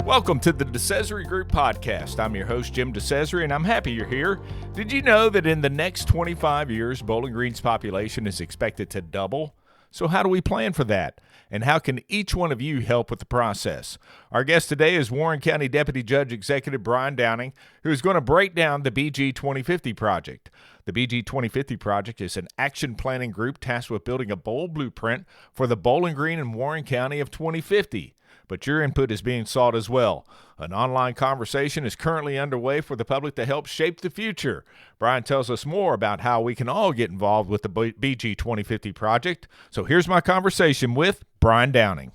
Welcome to the DeCesare Group Podcast. I'm your host, Jim DeCesare, and I'm happy you're here. Did you know that in the next 25 years, Bowling Green's population is expected to double? So how do we plan for that? And how can each one of you help with the process? Our guest today is Warren County Deputy Judge Executive Bryan Downing, who is going to break down the BG 2050 project. The BG 2050 project is an action planning group tasked with building a bold blueprint for the Bowling Green and Warren County of 2050. But your input is being sought as well. An online conversation is currently underway for the public to help shape the future. Bryan tells us more about how we can all get involved with the BG 2050 project. So here's my conversation with Bryan Downing.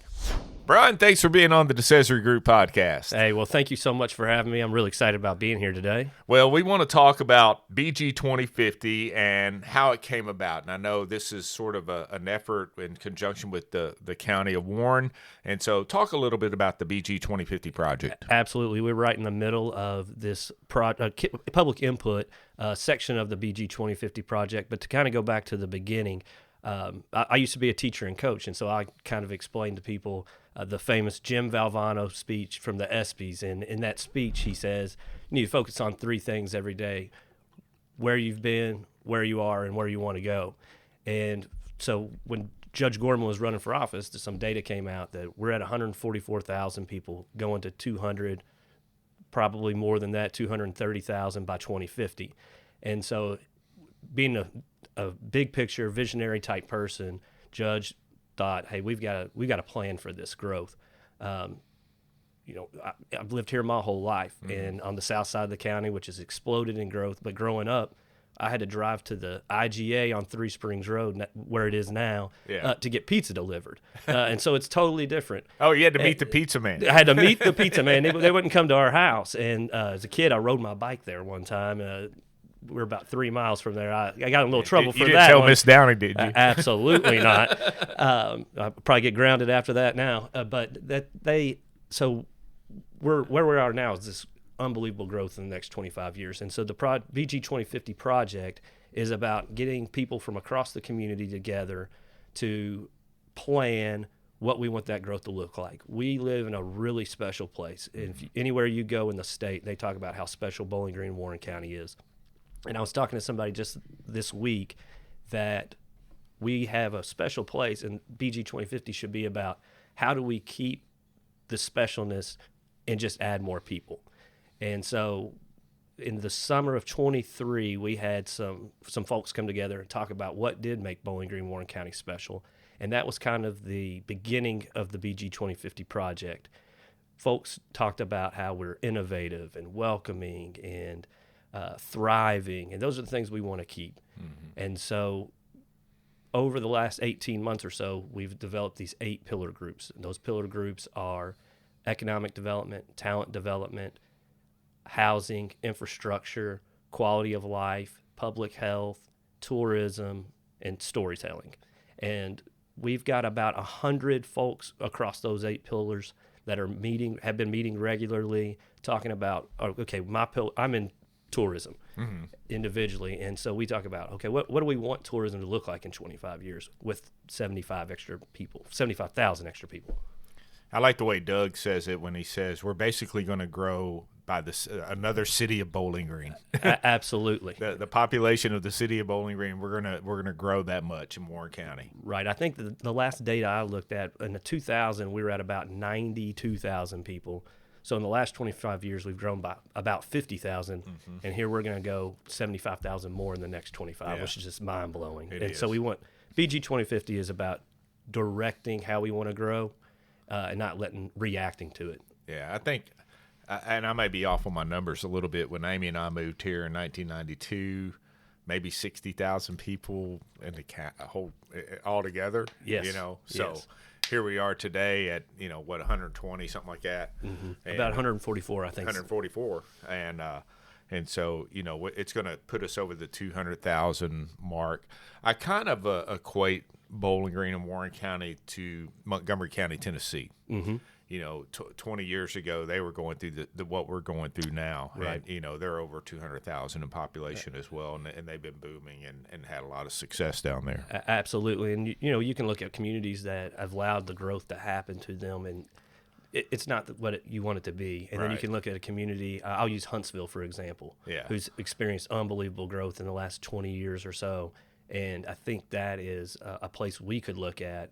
Bryan, thanks for being on the DeCesare Group Podcast. Hey, well, thank you so much for having me. I'm really excited about being here today. Well, we want to talk about BG 2050 and how it came about. And I know this is sort of an effort in conjunction with the county of Warren. And so talk a little bit about the BG 2050 project. Absolutely. We're right in the middle of this public input section of the BG 2050 project. But to kind of go back to the beginning, I used to be a teacher and coach, and so I kind of explained to people the famous Jim Valvano speech from the ESPYs. And in that speech, he says, you need to focus on three things every day: where you've been, where you are, and where you want to go. And so when Judge Gorman was running for office, some data came out that we're at 144,000 people going to 200, probably more than that, 230,000 by 2050. And so being a big picture, visionary type person, Judge thought, hey, we've got a plan for this growth. I've lived here my whole life, and on the south side of the county, which has exploded in growth. But growing up, I had to drive to the IGA on Three Springs Road, where it is now, to get pizza delivered. And so it's totally different. Oh, you had to meet the pizza man. I had to meet the pizza man. They wouldn't come to our house. And as a kid, I rode my bike there one time. We're about 3 miles from there. I got in a little trouble for that. You didn't tell Miss Downing, did you? Absolutely not. I'll probably get grounded after that now. So where we are now is this unbelievable growth in the next 25 years. And so the BG 2050 project is about getting people from across the community together to plan what we want that growth to look like. We live in a really special place. And anywhere you go in the state, they talk about how special Bowling Green, Warren County is. And I was talking to somebody just this week that we have a special place, and BG 2050 should be about how do we keep the specialness and just add more people. And so in the summer of 23, we had some folks come together and talk about what did make Bowling Green, Warren County special. And that was kind of the beginning of the BG 2050 project. Folks talked about how we're innovative and welcoming and thriving, and those are the things we want to keep. And so over the last 18 months or so, we've developed these 8 pillar groups. And those pillar groups are economic development, talent development, housing, infrastructure, quality of life, public health, tourism, and storytelling. And we've got about 100 folks across those 8 pillars that have been meeting regularly, talking about, okay, I'm in tourism individually, and so we talk about, okay, what do we want tourism to look like in 25 years with 75,000 extra people. I like the way Doug says it when he says we're basically going to grow by another city of Bowling Green. Absolutely. The population of the city of Bowling Green, we're gonna grow that much in Warren County. Right. I think the last data I looked at in the 2000, we were at about 92,000 people. So in the last 25 years, we've grown by about 50,000, and here we're going to go 75,000 more in the next 25, which is just mind-blowing. So we want BG 2050 is about directing how we want to grow and not reacting to it. Yeah, I think, and I may be off on my numbers a little bit, when Amy and I moved here in 1992, maybe 60,000 people in the whole altogether. Yes. So. Yes. Here we are today at 120, something like that. About 144, I think. 144, and so it's going to put us over the 200,000 mark. I kind of equate Bowling Green and Warren County to Montgomery County, Tennessee. 20 years ago, they were going through what we're going through now. Right. And, they're over 200,000 in population as well, and they've been booming and had a lot of success down there. Absolutely. And, you can look at communities that have allowed the growth to happen to them, and it's not what you want it to be. And then you Right. can look at a community. I'll use Huntsville, for example, Yeah. who's experienced unbelievable growth in the last 20 years or so. And I think that is a place we could look at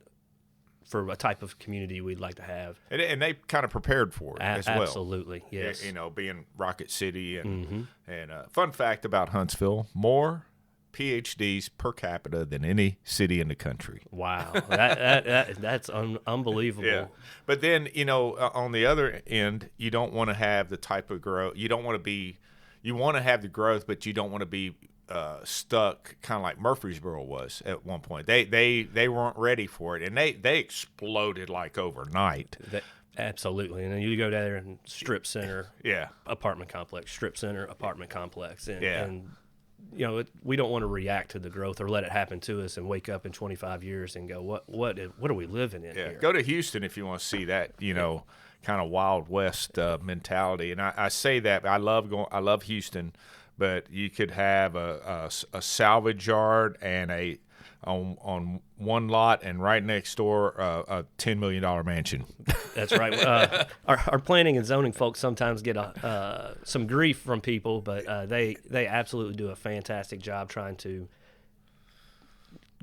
for a type of community we'd like to have. And they kind of prepared for it as well. Absolutely, yes. You know, being Rocket City. Mm-hmm. And fun fact about Huntsville, more PhDs per capita than any city in the country. Wow, that's unbelievable. Yeah. But then, you know, on the other end, you don't want to have the type of growth. You don't want to be – you want to have the growth, but you don't want to be stuck kind of like Murfreesboro was at one point. They weren't ready for it, and they exploded like overnight. Absolutely. And then you go down there and strip center, Yeah. apartment complex, strip center, apartment complex. And, Yeah. and you know, we don't want to react to the growth or let it happen to us and wake up in 25 years and go, what are we living in here? Go to Houston if you want to see that, you know, kind of Wild West mentality. And I say that I love Houston, but you could have a salvage yard and on one lot, and right next door a $10 million mansion. That's right. Our planning and zoning folks sometimes get some grief from people, but they absolutely do a fantastic job trying to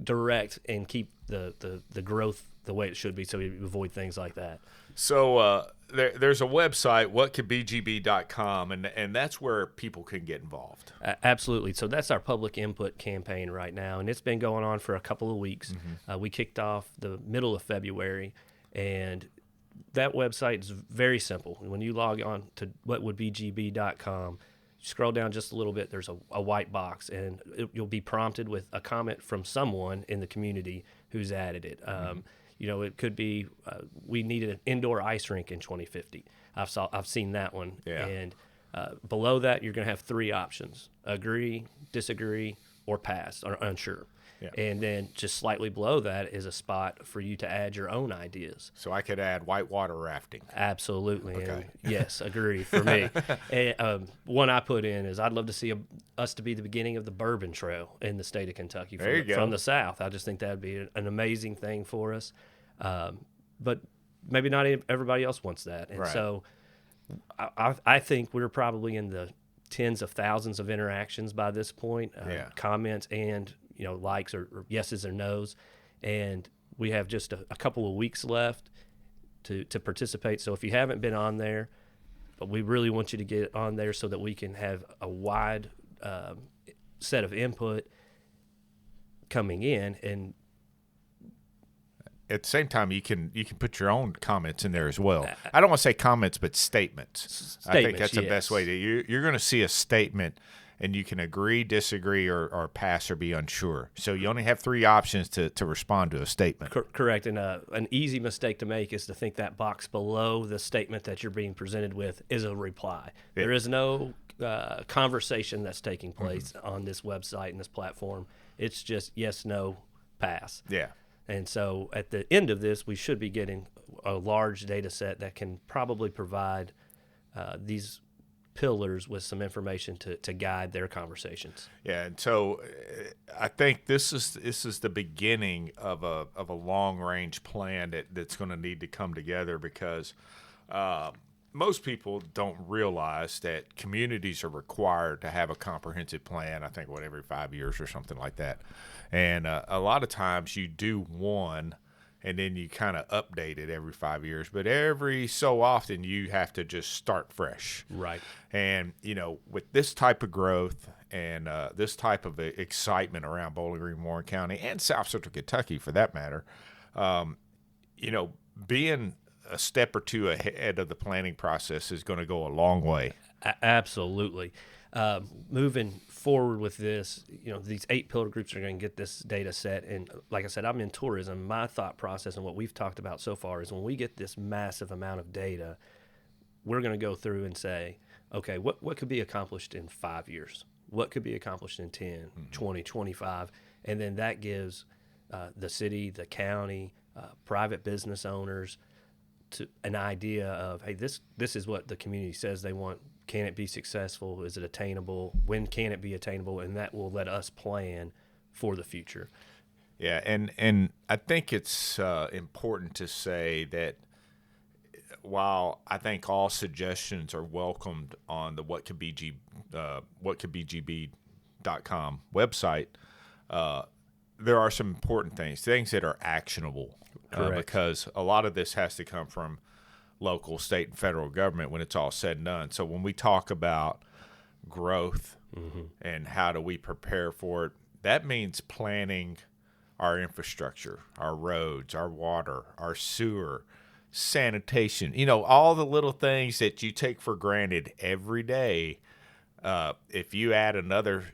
direct and keep the growth the way it should be, so we avoid things like that. So there's a website, whatcouldbgb.com, and that's where people can get involved. Absolutely. So that's our public input campaign right now, and it's been going on for a couple of weeks. Mm-hmm. We kicked off the middle of February, and that website is very simple. When you log on to whatwouldbgb.com, scroll down just a little bit, there's a white box, and you'll be prompted with a comment from someone in the community who's added it. You know, it could be we needed an indoor ice rink in 2050. I've seen that one. Yeah. And below that, you're going to have three options: agree, disagree, or pass, or unsure. Yeah. And then just slightly below that is a spot for you to add your own ideas. So I could add whitewater rafting. Absolutely. Okay. And yes, agree for me. And, one I put in is I'd love to see us to be the beginning of the Bourbon Trail in the state of Kentucky There you go. from the South. I just think that would be an amazing thing for us. But maybe not everybody else wants that. And Right. so I think we're probably in the tens of thousands of interactions by this point, comments and likes or yeses or nos, and we have just a couple of weeks left to participate. So if you haven't been on there, but we really want you to get on there so that we can have a wide set of input coming in. And at the same time, you can put your own comments in there as well. I don't want to say comments, but statements. I think that's the best way to. You're going to see a statement, and you can agree, disagree, or pass or be unsure. So you only have three options to respond to a statement. Correct. And an easy mistake to make is to think that box below the statement that you're being presented with is a reply. Yeah. There is no conversation that's taking place on this website and this platform. It's just yes, no, pass. Yeah. And so at the end of this, we should be getting a large data set that can probably provide these pillars with some information to guide their conversations. Yeah, and so I think this is the beginning of a long range plan that's going to need to come together, because most people don't realize that communities are required to have a comprehensive plan. I think every 5 years or something like that, and a lot of times you do one, and then you kind of update it every 5 years. But every so often, you have to just start fresh. Right. And, with this type of growth and this type of excitement around Bowling Green, Warren County, and South Central Kentucky for that matter, being a step or two ahead of the planning process is going to go a long way. Absolutely. Moving forward with this, these 8 pillar groups are going to get this data set. And like I said, I'm in tourism. My thought process and what we've talked about so far is when we get this massive amount of data, we're going to go through and say, okay, what could be accomplished in 5 years? What could be accomplished in 10, 20, 25? And then that gives the city, the county, private business owners an idea of, hey, this is what the community says they want. Can it be successful? Is it attainable? When can it be attainable? And that will let us plan for the future. Yeah, and I think it's important to say that while I think all suggestions are welcomed on the whatcouldbegb.com website, there are some important things that are actionable, because a lot of this has to come from local, state, and federal government when it's all said and done. So when we talk about growth and how do we prepare for it, that means planning our infrastructure, our roads, our water, our sewer, sanitation, all the little things that you take for granted every day. If you add another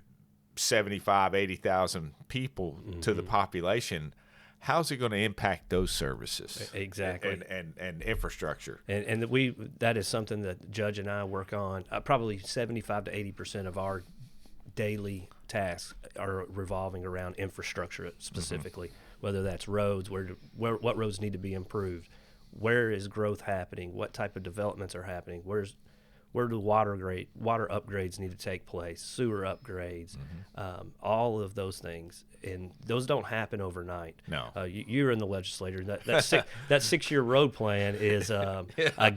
75, 80,000 people to the population, how's it going to impact those services? Exactly. And infrastructure. And that is something that Judge and I work on. Probably 75 to 80% of our daily tasks are revolving around infrastructure specifically, whether that's roads, what roads need to be improved, where is growth happening, what type of developments are happening, where do water upgrades need to take place, sewer upgrades, all of those things. And those don't happen overnight. No. You're in the legislature. That 6-year road plan is a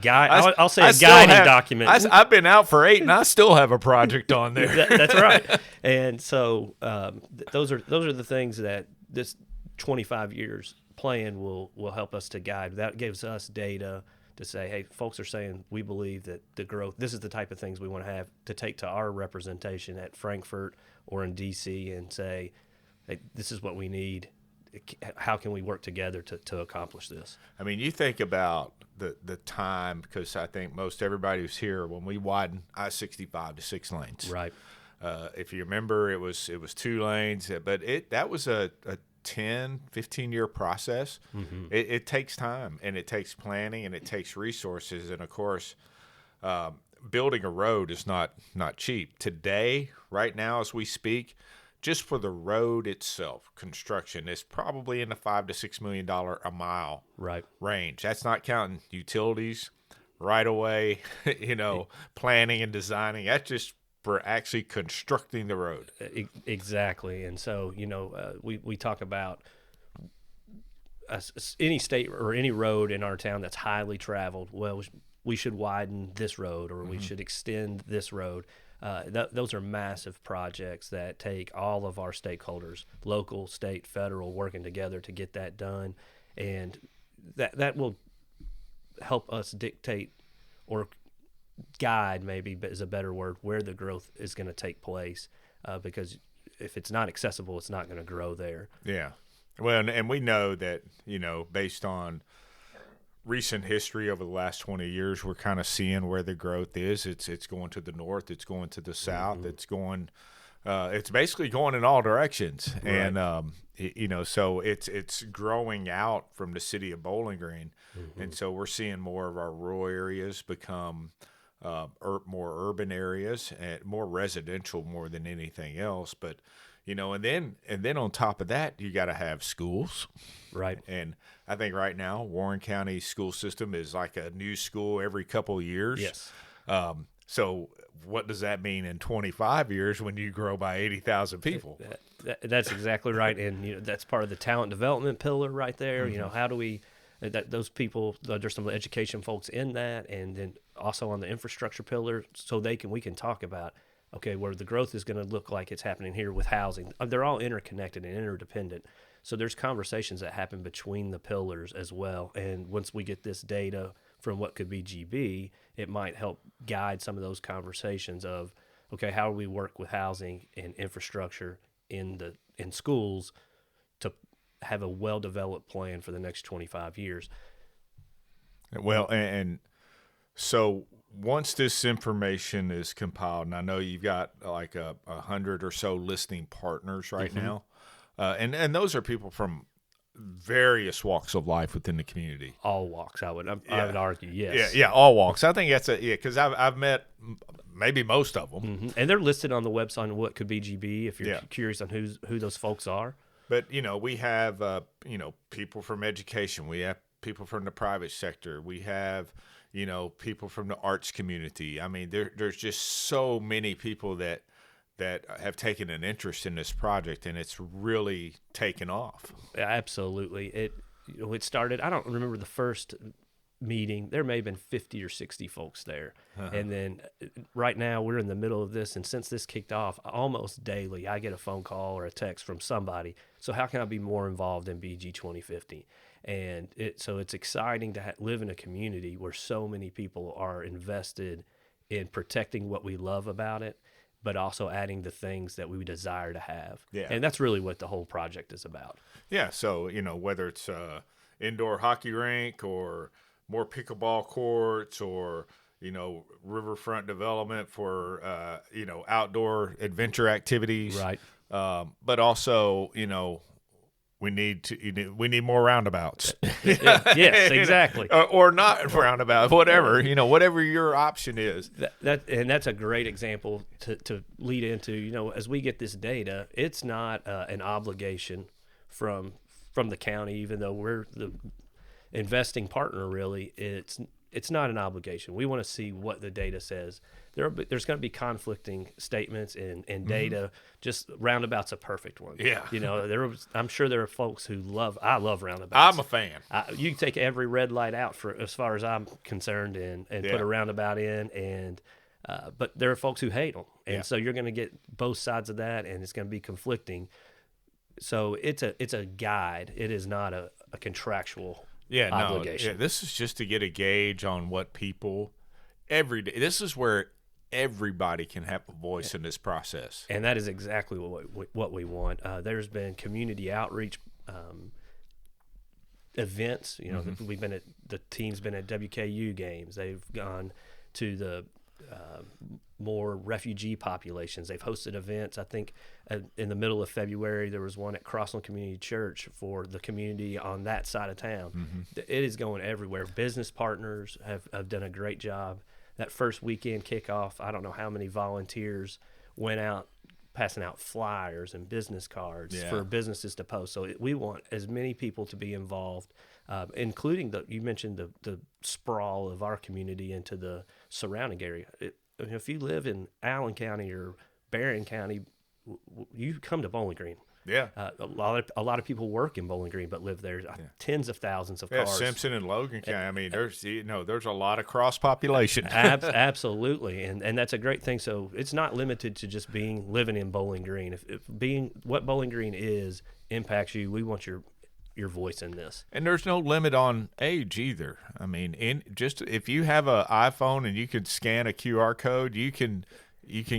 guide. I'll say a guiding document. I've been out for 8, and I still have a project on there. That's right. And so those are the things that this 25 years plan will help us to guide. That gives us data to say, hey, folks are saying we believe that the growth, this is the type of things we want to have to take to our representation at Frankfurt or in D.C. and say, hey, this is what we need. How can we work together to accomplish this? I mean, you think about the time, because I think most everybody who's here, when we widened I-65 to 6 lanes. Right. If you remember, it was 2 lanes, but that was a 10, 15-year process. It takes time, and it takes planning, and it takes resources. And, of course, building a road is not cheap. Today, right now as we speak, just for the road itself, construction is probably in the $5 to $6 million a mile range. That's not counting utilities, right away, planning and designing. That's just for actually constructing the road. Exactly. And so, we talk about any state or any road in our town that's highly traveled. Well, we should widen this road, or we should extend this road. Those are massive projects that take all of our stakeholders, local, state, federal, working together to get that done. And that will help us dictate, or guide maybe is a better word, where the growth is going to take place, because if it's not accessible, it's not going to grow there. Yeah. Well, and we know that, based on recent history over the last 20 years, we're kind of seeing where the growth is. It's going to the north, it's going to the south, it's basically going in all directions. Right. And so it's growing out from the city of Bowling Green. And so we're seeing more of our rural areas become more urban areas, and more residential more than anything else. But and then on top of that, you got to have schools. Right. And I think right now Warren County school system is like a new school every couple of years. Yes. So what does that mean in 25 years when you grow by 80,000 people? That's exactly right. And that's part of the talent development pillar right there. How do we those people, there's some education folks in that, and then also on the infrastructure pillar, so we can talk about, okay, where the growth is going to look like it's happening here with housing. They're all interconnected and interdependent. So there's conversations that happen between the pillars as well. And once we get this data from what could be GB, it might help guide some of those conversations of, okay, how do we work with housing and infrastructure in schools to have a well-developed plan for the next 25 years. Well, and so once this information is compiled, and I know you've got like 100 or so listening partners right now, and those are people from various walks of life within the community. All walks, I would argue, yes. Yeah, all walks. I think that's because I've met maybe most of them, and they're listed on the website on What Could Be GB if you're curious on who those folks are. But we have people from education. We have people from the private sector. We have people from the arts community. I mean, there's just so many people that have taken an interest in this project, and it's really taken off. Absolutely. It started, I don't remember the first meeting, there may have been 50 or 60 folks there. And then right now we're in the middle of this. And since this kicked off, almost daily, I get a phone call or a text from somebody. So how can I be more involved in BG 2050? And so it's exciting to live in a community where so many people are invested in protecting what we love about it, but also adding the things that we desire to have. Yeah. And that's really what the whole project is about. Yeah. So, whether it's indoor hockey rink or more pickleball courts or, riverfront development for, outdoor adventure activities. Right. But also, we need more roundabouts. Yes, exactly. Or not roundabout, whatever, whatever your option is. And that's a great example to lead into, as we get this data, it's not an obligation from the county, even though we're the investing partner, really. It's not an obligation. We want to see what the data says. There's going to be conflicting statements and data. Just roundabout's a perfect one. Yeah. I'm sure there are folks who I love roundabouts. I'm a fan. You can take every red light out for as far as I'm concerned and put a roundabout in, and but there are folks who hate them, and so you're going to get both sides of that, and it's going to be conflicting. So it's a guide. It is not a contractual obligation. No, this is just to get a gauge on what people every day. This is where everybody can have a voice in this process, and that is exactly what we want. There's been community outreach events. The team's been at WKU games. They've gone to the more refugee populations. They've hosted events. I think in the middle of February there was one at Crossland Community Church for the community on that side of town. It is going everywhere. Business partners have done a great job. That first weekend kickoff, I don't know how many volunteers went out passing out flyers and business cards for businesses to post. So we want as many people to be involved, including you mentioned the sprawl of our community into the surrounding area. If you live in Allen County or Barron County, you come to Bowling Green. Yeah. A lot of people work in Bowling Green but live there. Tens of thousands of cars. Simpson and Logan County. I mean, there's a lot of cross population. Absolutely, and that's a great thing. So it's not limited to just living in Bowling Green. If being what Bowling Green is impacts you, we want your voice in this. And there's no limit on age either. I mean, if you have an iPhone and you can scan a QR code, you can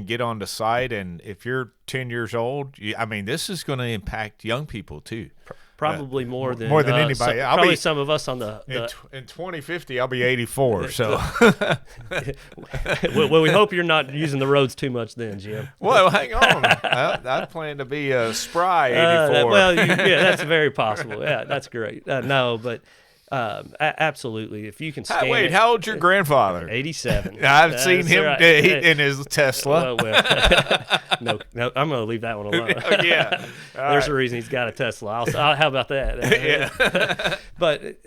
get on the site, and if you're 10 years old, this is going to impact young people too. Probably more than anybody. Probably some of us on the in 2050, I'll be 84. So, well, we hope you're not using the roads too much then, Jim. Well, hang on. I plan to be a spry 84. That's very possible. Yeah, that's great. No, but. Absolutely. If you can scan Wait, how old's your grandfather? 87. I've seen him in his Tesla. No, I'm going to leave that one alone. Yeah. There's a reason he's got a Tesla. How about that? Yeah. But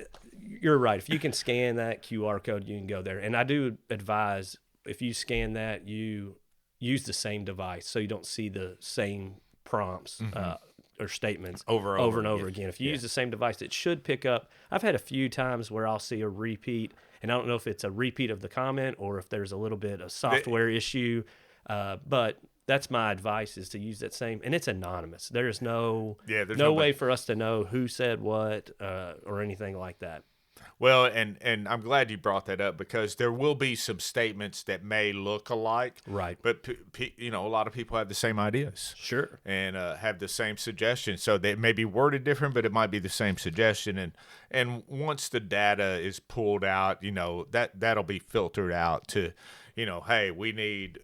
you're right. If you can scan that QR code, you can go there. And I do advise, if you scan that, you use the same device so you don't see the same prompts or statements over and over again. If you use the same device, it should pick up. I've had a few times where I'll see a repeat, and I don't know if it's a repeat of the comment or if there's a little bit of software issue, but that's my advice, is to use that same, and it's anonymous. There's no way for us to know who said what or anything like that. Well, and I'm glad you brought that up, because there will be some statements that may look alike. Right. But, a lot of people have the same ideas. Sure. And have the same suggestions. So they may be worded different, but it might be the same suggestion. And once the data is pulled out, that'll be filtered out to, hey, we need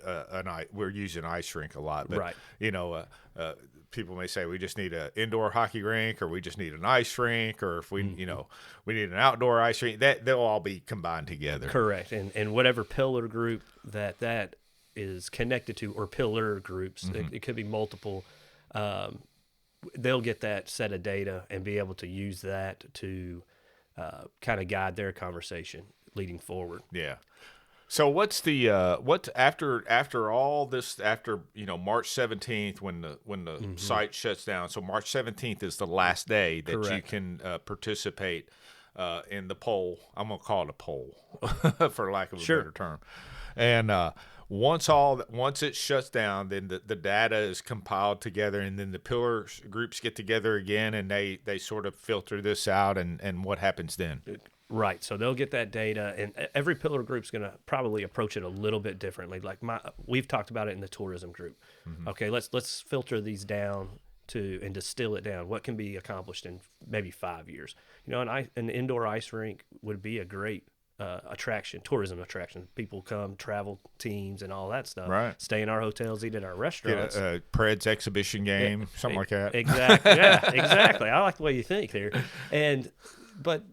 we're using ice rink a lot. But, right. People may say we just need an indoor hockey rink, or we just need an ice rink, or if we, we need an outdoor ice rink. That they'll all be combined together. Correct. And whatever pillar group that is connected to, or pillar groups, it could be multiple. They'll get that set of data and be able to use that to kind of guide their conversation leading forward. Yeah. So what's the after all this, after March 17th, when the site shuts down? So March 17th is the last day that you can participate. in the poll. I'm gonna call it a poll, for lack of a Sure. better term. And once it shuts down, then the data is compiled together, and then the pillar groups get together again, and they sort of filter this out, and what happens then? Right. So they'll get that data, and every pillar group's going to probably approach it a little bit differently. Like we've talked about it in the tourism group. Mm-hmm. Okay, let's filter these down and distill it down. What can be accomplished in maybe 5 years? You know, an indoor ice rink would be a great tourism attraction. People come, travel teams, and all that stuff. Right. Stay in our hotels, eat at our restaurants. Get a Preds exhibition game, something like that. Exactly. Yeah, exactly. I like the way you think there. But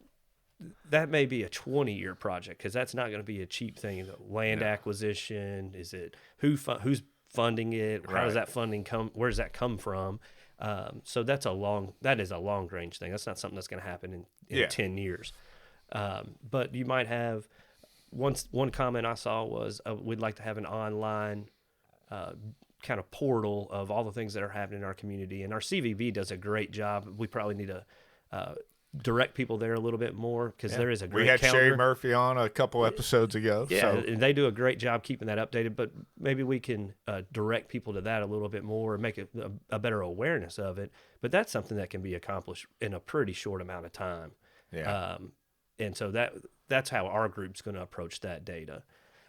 that may be a 20-year project, because that's not going to be a cheap thing. Land acquisition, is it who's funding it? How does that funding come? Where does that come from? So that is a long range thing. That's not something that's going to happen in 10 years. But you might have one comment I saw was we'd like to have an online kind of portal of all the things that are happening in our community, and our CVB does a great job. We probably need to direct people there a little bit more, because there is a great calendar. We had Sherry Murphy on a couple episodes ago. Yeah, and they do a great job keeping that updated, but maybe we can direct people to that a little bit more and make it a better awareness of it. But that's something that can be accomplished in a pretty short amount of time. Yeah. And so that's how our group's going to approach that data.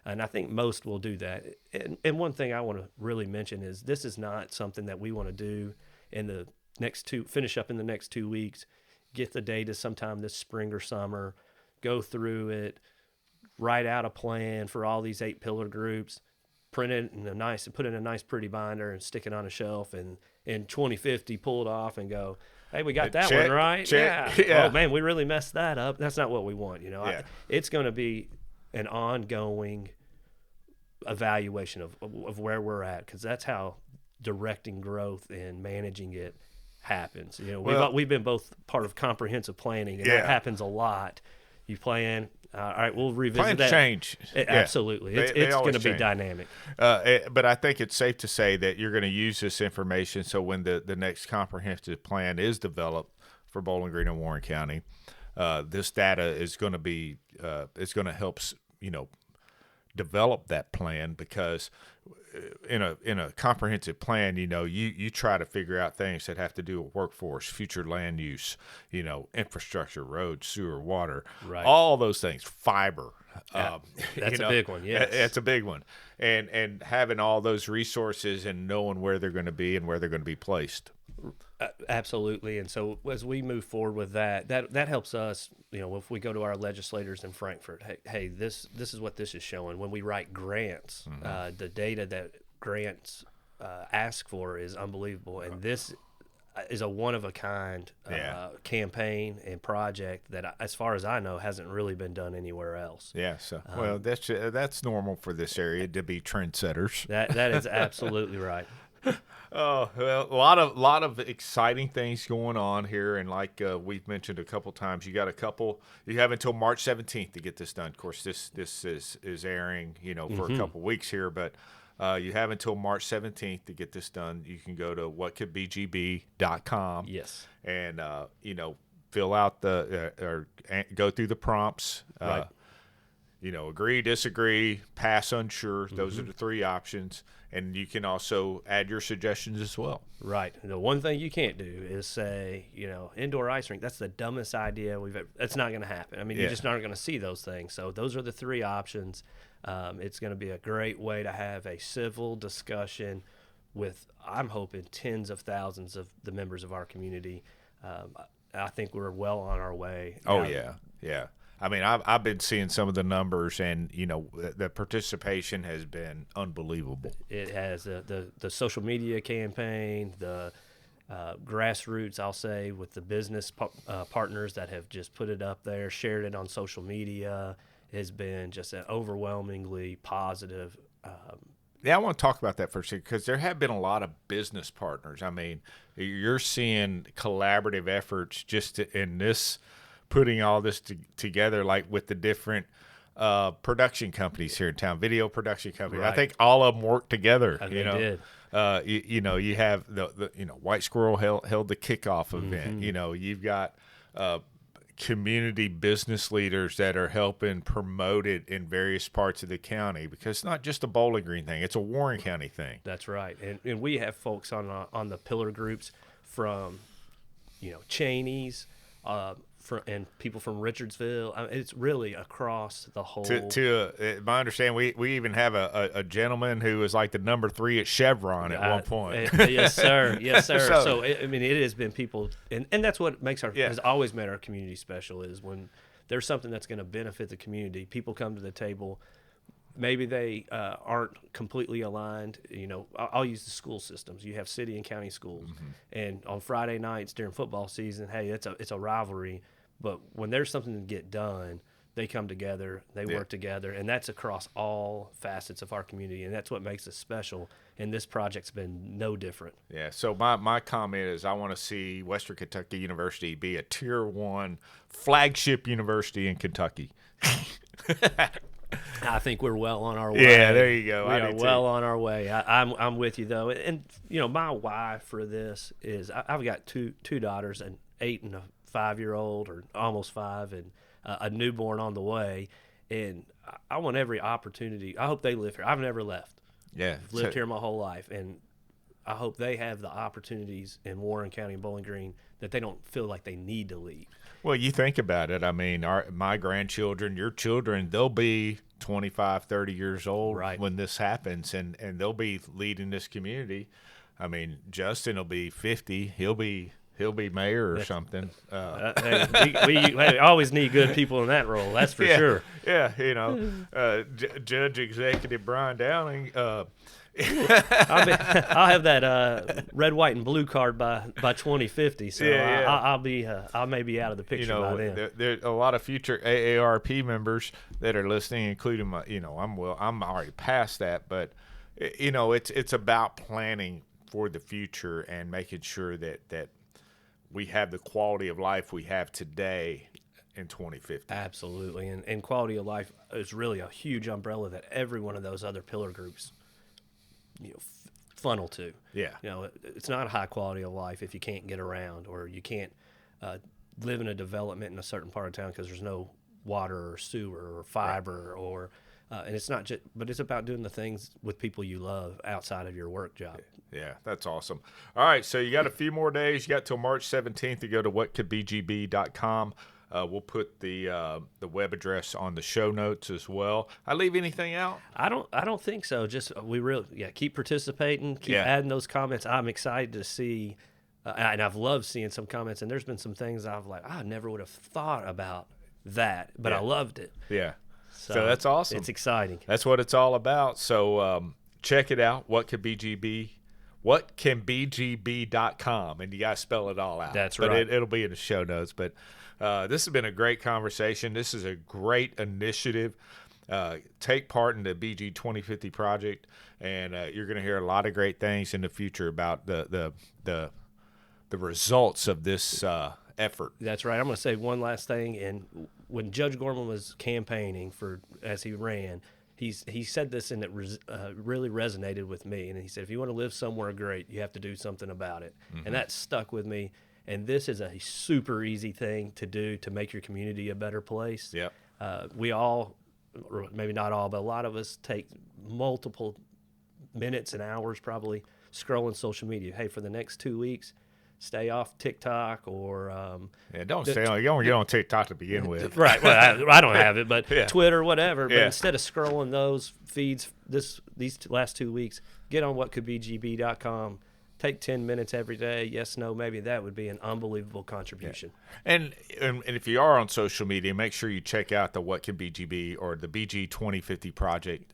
And I think most will do that. And one thing I want to really mention is this is not something that we want to do finish up in the next 2 weeks. Get the data sometime this spring or summer, go through it, write out a plan for all these 8 pillar groups, print it put it in a nice pretty binder and stick it on a shelf, and in 2050 pull it off and go, hey, we got that one right. Check. Yeah. Oh man, we really messed that up. That's not what we want. You know, it's going to be an ongoing evaluation of where we're at, because that's how directing growth and managing it happens. You know, we've been both part of comprehensive planning, and that happens a lot. You plan, all right, we'll revisit Plans that. change. Absolutely. It's going to be dynamic. But I think it's safe to say that you're going to use this information, so when the next comprehensive plan is developed for Bowling Green and Warren County, this data is going to be it's going to help develop that plan, because in a comprehensive plan, you try to figure out things that have to do with workforce, future land use, infrastructure, roads, sewer, water, all those things, fiber. That's a big one. Yes, it's a big one, and having all those resources and knowing where they're going to be and where they're going to be placed. Absolutely. And so as we move forward with that helps us, if we go to our legislators in Frankfurt, hey, this is what this is showing. When we write grants, the data that grants ask for is unbelievable. And this is a one-of-a-kind campaign and project that, as far as I know, hasn't really been done anywhere else. Yeah, so that's normal for this area to be trendsetters. That is absolutely right. Oh, well, a lot of exciting things going on here, and like we've mentioned a couple times, you have until March 17th to get this done. Of course, this is airing, for a couple weeks here, but you have until March 17th to get this done. You can go to whatcouldbgb.com. Yes. And fill out or go through the prompts. Right. Agree, disagree, pass, unsure. Those are the 3 options. And you can also add your suggestions as well. Right. The one thing you can't do is say, indoor ice rink, that's the dumbest idea we've ever. That's not going to happen. I mean, you're just not going to see those things. So those are the 3 options. It's going to be a great way to have a civil discussion with, I'm hoping, tens of thousands of the members of our community. I think we're well on our way. Oh, yeah. I mean, I've been seeing some of the numbers, and the participation has been unbelievable. It has the social media campaign, the grassroots, I'll say, with the business partners that have just put it up there, shared it on social media, has been just an overwhelmingly positive. I want to talk about that for a second, because there have been a lot of business partners. I mean, you're seeing collaborative efforts just in this. Putting all this together, like with the different production companies here in town, video production companies. Right. I think all of them work together. They did. You have the White Squirrel held the kickoff event. You've got community business leaders that are helping promote it in various parts of the county, because it's not just a Bowling Green thing, it's a Warren County thing. That's right. And we have folks on the pillar groups from, Cheney's, and people from Richardsville. It's really across the whole. My understanding, we even have a gentleman who was like the number 3 at Chevron at one point. Yes, sir. Yes, sir. So it has been people, and that's what has always made our community special, is when there's something that's going to benefit the community. People come to the table. Maybe they aren't completely aligned. I'll use the school systems. You have city and county schools, and on Friday nights during football season, hey, it's a rivalry. But when there's something to get done, they come together, they work together, and that's across all facets of our community, and that's what makes us special. And this project's been no different. Yeah. So my comment is, I want to see Western Kentucky University be a Tier 1 flagship university in Kentucky. I think we're well on our way. Yeah, there you go. We are well on our way. I'm with you though, and my why for this is I've got two daughters, an 8 and a 5-year-old, or almost 5, and a newborn on the way, and I want every opportunity. I hope they live here. I've never left. Yeah, I've lived here my whole life, and I hope they have the opportunities in Warren County and Bowling Green that they don't feel like they need to leave. Well, you think about it. I mean, my grandchildren, your children, they'll be 25, 30 years old when this happens, and they'll be leading this community. I mean, Justin will be 50. He'll be mayor or something. We always need good people in that role. That's for sure. Yeah, Judge Executive Bryan Downing. I'll have that red, white, and blue card by 2050. So I may be out of the picture by then. There are a lot of future AARP members that are listening, including my. I'm already past that, but it's about planning for the future and making sure that we have the quality of life we have today in 2050. Absolutely, and quality of life is really a huge umbrella that every one of those other pillar groups funnel to. Yeah. It's not a high quality of life if you can't get around, or you can't live in a development in a certain part of town because there's no water or sewer or fiber, or and it's not just, but it's about doing the things with people you love outside of your work job. Yeah, that's awesome. All right, so you got a few more days. You got till March 17th to go to whatcouldbgb.com. We'll put the web address on the show notes as well. I leave anything out? I don't think so. Just keep participating, keep adding those comments. I'm excited to see, and I've loved seeing some comments. And there's been some things I never would have thought about that, but I loved it. Yeah. So that's awesome. It's exciting. That's what it's all about. So check it out. Whatcanbgb.com, and you got to spell it all out. That's right. But it'll be in the show notes. But this has been a great conversation. This is a great initiative. Take part in the BG 2050 project, and you're going to hear a lot of great things in the future about the results of this effort. That's right. I'm going to say one last thing. And when Judge Gorman was campaigning as he ran, he said this, and it really resonated with me. And he said, if you want to live somewhere great, you have to do something about it. Mm-hmm. And that stuck with me. And this is a super easy thing to do to make your community a better place. Yep. We all, or maybe not all, but a lot of us take multiple minutes and hours probably scrolling social media. Hey, for the next 2 weeks, stay off TikTok or don't stay on. You don't get on TikTok to begin with. Right. Well, I don't have it, but Twitter, whatever. But instead of scrolling those feeds these last 2 weeks, get on whatcouldbgb.com. Take 10 minutes every day. Yes, no, maybe that would be an unbelievable contribution. Yeah. And if you are on social media, make sure you check out the What Can BGB or the BG 2050 Project,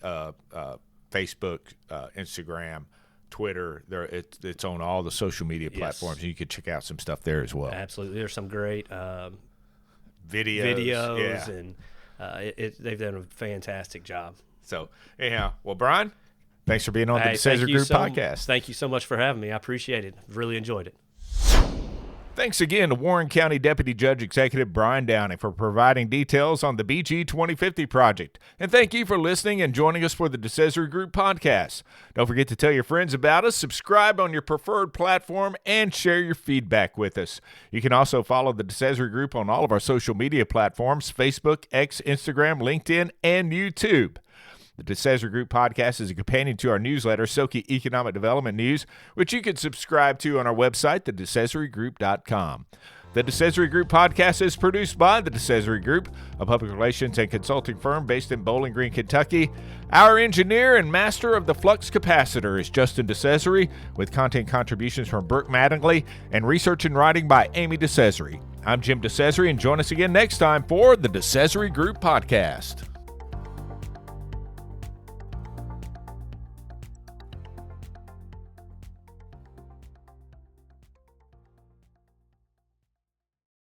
Facebook, Instagram, Twitter. It's on all the social media platforms, and you can check out some stuff there as well. Absolutely. There's some great videos and they've done a fantastic job. So, anyhow, well, Bryan, thanks for being on the DeCesare Group Podcast. Thank you so much for having me. I appreciate it. Really enjoyed it. Thanks again to Warren County Deputy Judge Executive Bryan Downing for providing details on the BG 2050 project. And thank you for listening and joining us for the DeCesare Group Podcast. Don't forget to tell your friends about us, subscribe on your preferred platform, and share your feedback with us. You can also follow the DeCesare Group on all of our social media platforms, Facebook, X, Instagram, LinkedIn, and YouTube. The DeCesare Group Podcast is a companion to our newsletter, Soki Economic Development News, which you can subscribe to on our website, thedecesaregroup.com. The DeCesare Group Podcast is produced by the DeCesare Group, a public relations and consulting firm based in Bowling Green, Kentucky. Our engineer and master of the flux capacitor is Justin DeCesare, with content contributions from Brooke Mattingly and research and writing by Amy DeCesare. I'm Jim DeCesare, and join us again next time for the DeCesare Group Podcast.